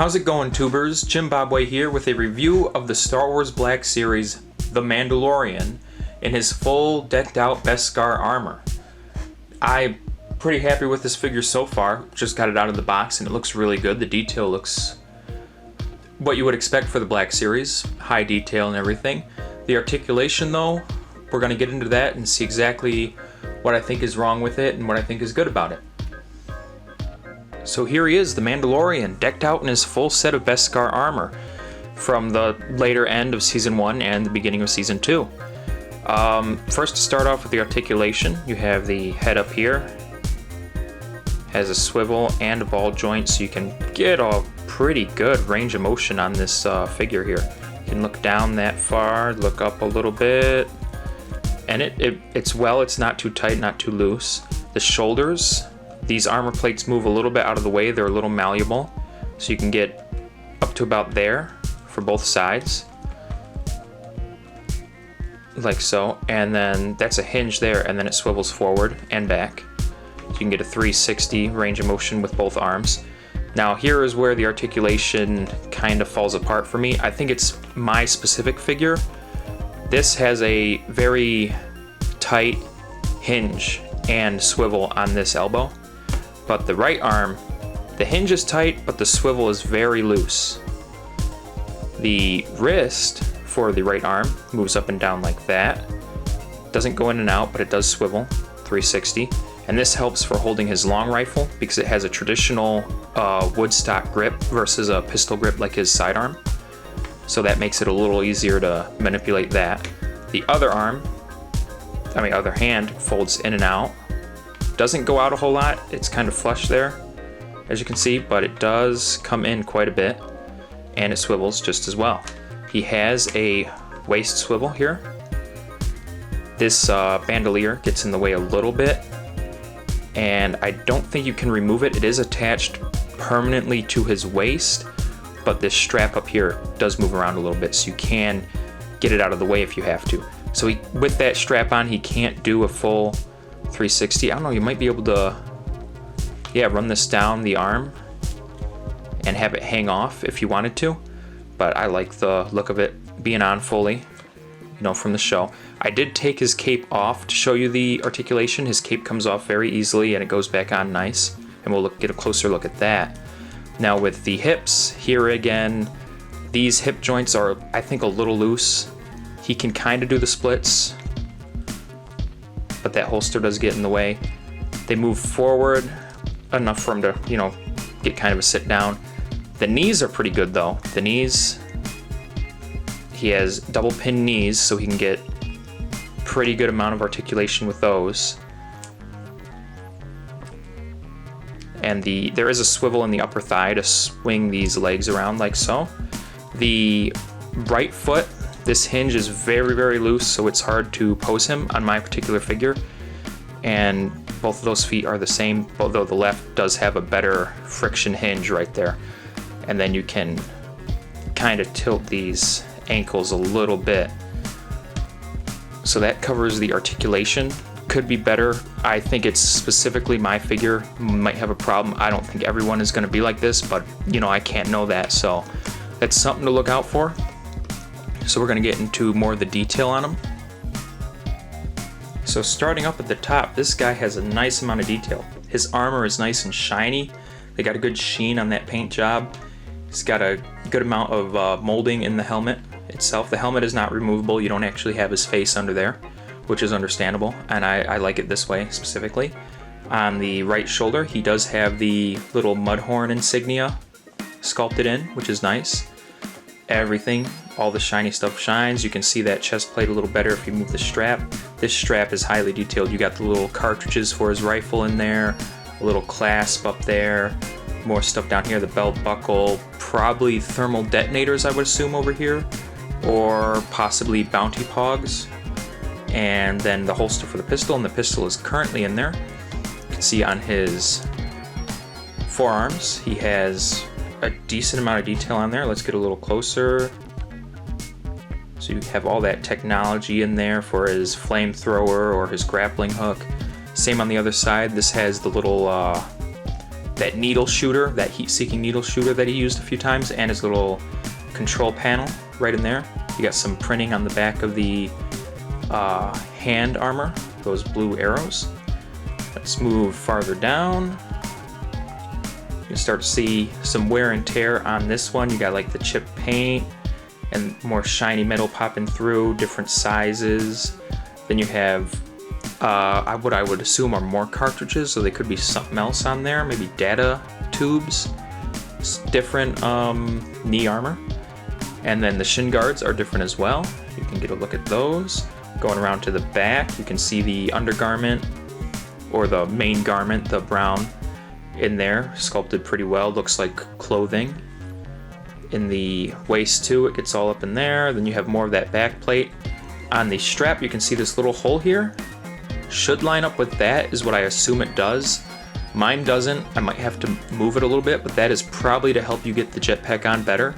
How's it going, tubers? Jimbabwe here with a review of the Star Wars Black Series The Mandalorian in his full decked out Beskar armor. I'm pretty happy with this figure so far. Just got it out of the box and it looks really good. The detail looks what you would expect for the Black Series. High detail and everything. The articulation though, we're going to get into that and see exactly what I think is wrong with it and what I think is good about it. So here he is, the Mandalorian, decked out in his full set of Beskar armor from the later end of Season 1 and the beginning of Season 2. First, to start off with the articulation, you have the head up here. Has a swivel and a ball joint, so you can get a pretty good range of motion on this figure here. You can look down that far, look up a little bit, and it's not too tight, not too loose. The shoulders, these armor plates move a little bit out of the way. They're a little malleable, so you can get up to about there for both sides, like so. And then that's a hinge there, and then it swivels forward and back. So you can get a 360 range of motion with both arms. Now here is where the articulation kind of falls apart for me. I think it's my specific figure. This has a very tight hinge and swivel on this elbow. But the right arm, the hinge is tight, but the swivel is very loose. The wrist for the right arm moves up and down like that. Doesn't go in and out, but it does swivel, 360. And this helps for holding his long rifle because it has a traditional wood stock grip versus a pistol grip like his sidearm. So that makes it a little easier to manipulate that. The other hand folds in and out. Doesn't go out a whole lot. It's kind of flush there, as you can see, but it does come in quite a bit, and it swivels just as well. He has a waist swivel here. This bandolier gets in the way a little bit, and I don't think you can remove it. It is attached permanently to his waist, but this strap up here does move around a little bit, so you can get it out of the way if you have to. So with that strap on, he can't do a full 360. I don't know, you might be able to run this down the arm and have it hang off if you wanted to, but I like the look of it being on fully, from the show. I did take his cape off to show you the articulation. His cape comes off very easily and it goes back on nice, and we'll get a closer look at that. Now with the hips, here again, these hip joints are, I think, a little loose. He can kind of do the splits, but that holster does get in the way. They move forward enough for him to, get kind of a sit down. The knees are pretty good though. The knees, he has double pin knees, so he can get pretty good amount of articulation with those. And there is a swivel in the upper thigh to swing these legs around like so. The right foot, this hinge is very, very loose, so it's hard to pose him on my particular figure. And both of those feet are the same, although the left does have a better friction hinge right there. And then you can kind of tilt these ankles a little bit. So that covers the articulation. Could be better. I think it's specifically my figure might have a problem. I don't think everyone is going to be like this, but I can't know that, so that's something to look out for. So we're going to get into more of the detail on him. So starting up at the top, this guy has a nice amount of detail. His armor is nice and shiny. They got a good sheen on that paint job. He's got a good amount of molding in the helmet itself. The helmet is not removable. You don't actually have his face under there, which is understandable, and I like it this way specifically. On the right shoulder, he does have the little mudhorn insignia sculpted in, which is nice. Everything, all the shiny stuff shines. You can see that chest plate a little better if you move the strap. This strap is highly detailed. You got the little cartridges for his rifle in there, a little clasp up there, more stuff down here, the belt buckle, probably thermal detonators I would assume over here, or possibly bounty pogs. And then the holster for the pistol, and the pistol is currently in there. You can see on his forearms, he has a decent amount of detail on there. Let's get a little closer. So you have all that technology in there for his flamethrower or his grappling hook. Same on the other side. This has the little that needle shooter, that heat-seeking needle shooter that he used a few times, and his little control panel right in there. You got some printing on the back of the hand armor, those blue arrows. Let's move farther down. You can start to see some wear and tear on this one. You got like the chip paint and more shiny metal popping through, different sizes. Then you have what I would assume are more cartridges, so they could be something else on there, maybe data tubes, different knee armor. And then the shin guards are different as well. You can get a look at those. Going around to the back, you can see the undergarment, or the main garment, the brown in there, sculpted pretty well, looks like clothing. In the waist too, it gets all up in there. Then you have more of that back plate. On the strap, you can see this little hole here. Should line up with that, is what I assume it does. Mine doesn't. I might have to move it a little bit, but that is probably to help you get the jetpack on better.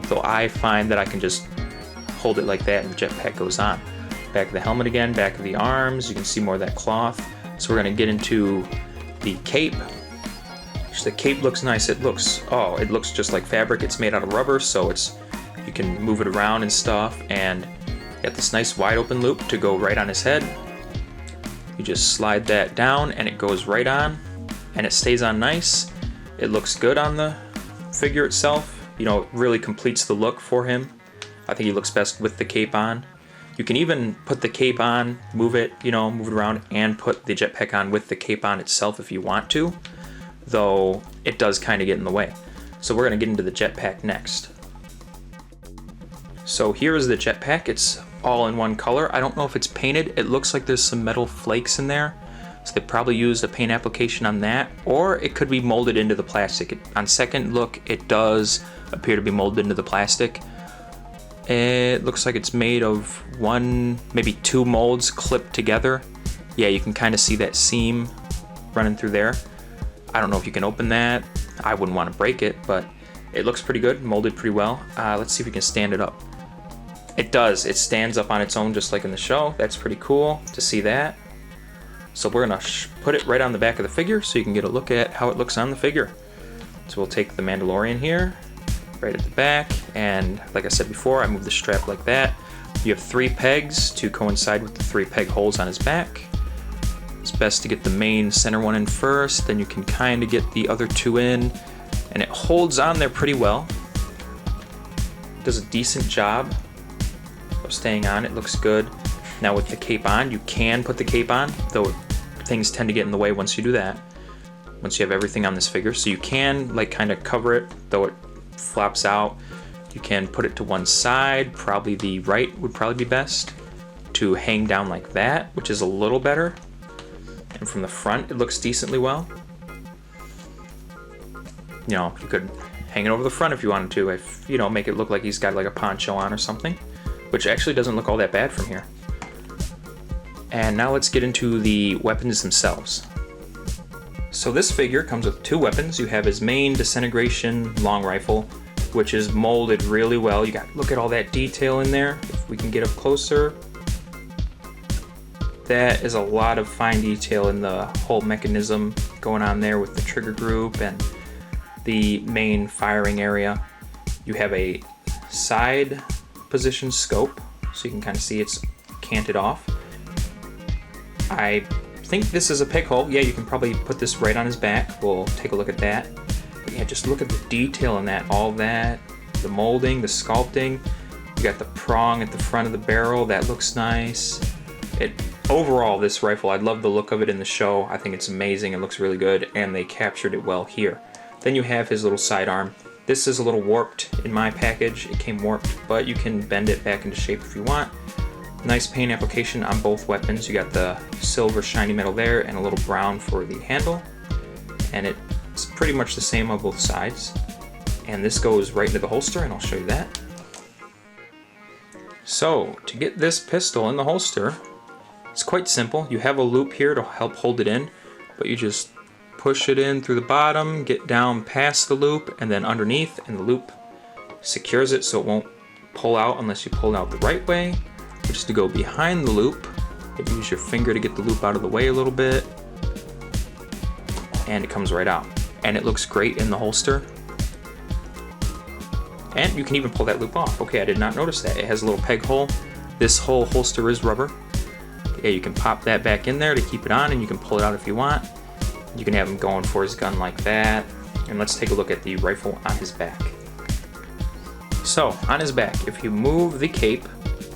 Though I find that I can just hold it like that and the jetpack goes on. Back of the helmet again, back of the arms, you can see more of that cloth. So we're gonna get into the cape. The cape looks nice. It looks just like fabric. It's made out of rubber, so you can move it around and stuff, and got this nice wide open loop to go right on his head. You just slide that down and it goes right on, and it stays on nice. It looks good on the figure itself. You know, it really completes the look for him. I think he looks best with the cape on. You can even put the cape on, move it around, and put the jetpack on with the cape on itself if you want to, though it does kind of get in the way. So we're going to get into the jetpack next. So here is the jetpack. It's all in one color. I don't know if it's painted. It looks like there's some metal flakes in there, so they probably used a paint application on that, or it could be molded into the plastic. On second look, it does appear to be molded into the plastic. It looks like it's made of one, maybe two molds clipped together. Yeah, you can kind of see that seam running through there. I don't know if you can open that. I wouldn't want to break it, but it looks pretty good, molded pretty well. Let's see if we can stand it up. It does. It stands up on its own just like in the show. That's pretty cool to see that. So we're gonna put it right on the back of the figure so you can get a look at how it looks on the figure. So we'll take the Mandalorian here, right at the back, and like I said before, I move the strap like that. You have 3 pegs to coincide with the 3 peg holes on his back. It's best to get the main center one in first, then you can kind of get the other 2 in, and it holds on there pretty well. It does a decent job of staying on. It looks good. Now with the cape on, you can put the cape on, though things tend to get in the way once you do that, once you have everything on this figure. So you can like kind of cover it, though it flops out. You can put it to one side, probably the right would probably be best, to hang down like that, which is a little better. And from the front, it looks decently well. You know, you could hang it over the front if you wanted to, if, you know, make it look like he's got like a poncho on or something, which actually doesn't look all that bad from here. And now let's get into the weapons themselves. So this figure comes with 2 weapons. You have his main disintegration long rifle, which is molded really well. You got, look at all that detail in there. If we can get up closer, that is a lot of fine detail in the whole mechanism going on there with the trigger group and the main firing area. You have a side position scope, so you can kind of see it's canted off. I think this is a peg hole. Yeah, you can probably put this right on his back. We'll take a look at that. But yeah, just look at the detail in that, all that, the molding, the sculpting. You got the prong at the front of the barrel. That looks nice. Overall, this rifle, I love the look of it in the show. I think it's amazing. It looks really good, and they captured it well here. Then you have his little sidearm. This is a little warped in my package. It came warped, but you can bend it back into shape if you want. Nice paint application on both weapons. You got the silver shiny metal there and a little brown for the handle. And it's pretty much the same on both sides. And this goes right into the holster, and I'll show you that. So, to get this pistol in the holster, it's quite simple. You have a loop here to help hold it in, but you just push it in through the bottom, get down past the loop, and then underneath, and the loop secures it so it won't pull out unless you pull it out the right way, which is to go behind the loop. You use your finger to get the loop out of the way a little bit, and it comes right out. and it looks great in the holster. And you can even pull that loop off. Okay, I did not notice that. It has a little peg hole. This whole holster is rubber. Yeah, you can pop that back in there to keep it on, and you can pull it out if you want. You can have him going for his gun like that. And let's take a look at the rifle on his back. So, on his back, if you move the cape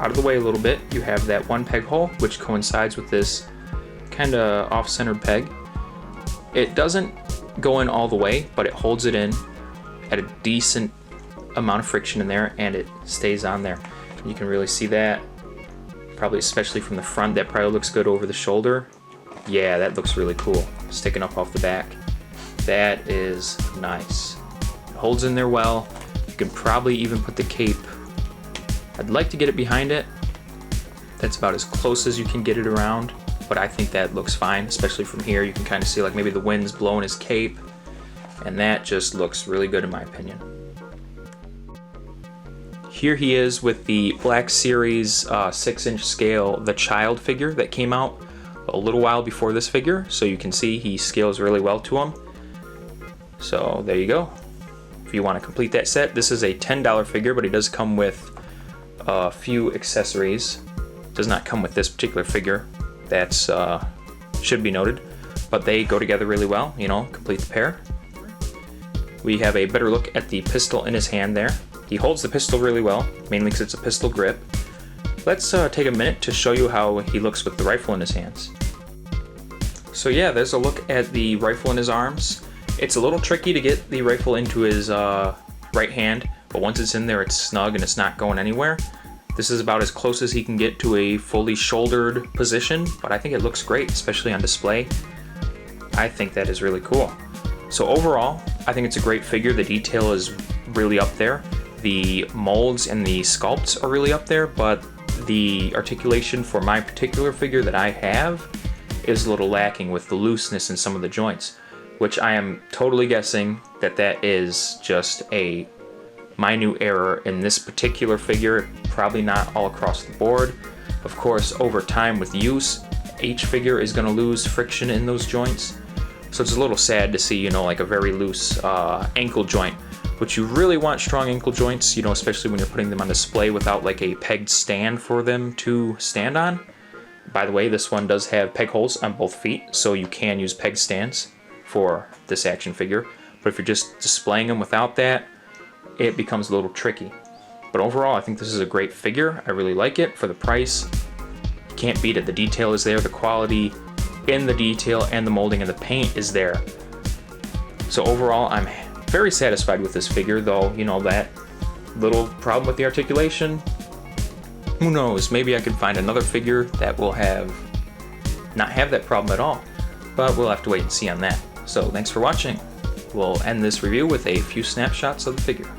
out of the way a little bit, you have that one peg hole, which coincides with this kind of off-centered peg. It doesn't go in all the way, but it holds it in at a decent amount of friction in there, and it stays on there. You can really see that, probably especially from the front. That probably looks good over the shoulder. Yeah, that looks really cool, sticking up off the back. That is nice. It holds in there well. You can probably even put the cape, I'd like to get it behind it. That's about as close as you can get it around, but I think that looks fine, especially from here. You can kind of see like maybe the wind's blowing his cape, and that just looks really good in my opinion. Here he is with the Black Series 6-inch scale, the child figure that came out a little while before this figure, so you can see he scales really well to him. So there you go. If you want to complete that set, this is a $10 figure, but it does come with a few accessories. It does not come with this particular figure. That's should be noted, but they go together really well, you know, complete the pair. We have a better look at the pistol in his hand there. He holds the pistol really well, mainly because it's a pistol grip. Let's take a minute to show you how he looks with the rifle in his hands. So yeah, there's a look at the rifle in his arms. It's a little tricky to get the rifle into his right hand, but once it's in there, it's snug and it's not going anywhere. This is about as close as he can get to a fully shouldered position, but I think it looks great, especially on display. I think that is really cool. So overall, I think it's a great figure. The detail is really up there. The molds and the sculpts are really up there, but the articulation for my particular figure that I have is a little lacking with the looseness in some of the joints, which I am totally guessing that that is just a minute error in this particular figure, probably not all across the board. Of course, over time with use, each figure is going to lose friction in those joints. So it's a little sad to see, you know, like a very loose ankle joint, which you really want strong ankle joints, you know, especially when you're putting them on display without like a pegged stand for them to stand on. By the way, this one does have peg holes on both feet, so you can use peg stands for this action figure. But if you're just displaying them without that, it becomes a little tricky. But overall, I think this is a great figure. I really like it for the price. You can't beat it. The detail is there, the quality in the detail and the molding and the paint is there. So overall, I'm very satisfied with this figure, though, you know, that little problem with the articulation, who knows, maybe I can find another figure that will not have that problem at all, but we'll have to wait and see on that. So thanks for watching. We'll end this review with a few snapshots of the figure.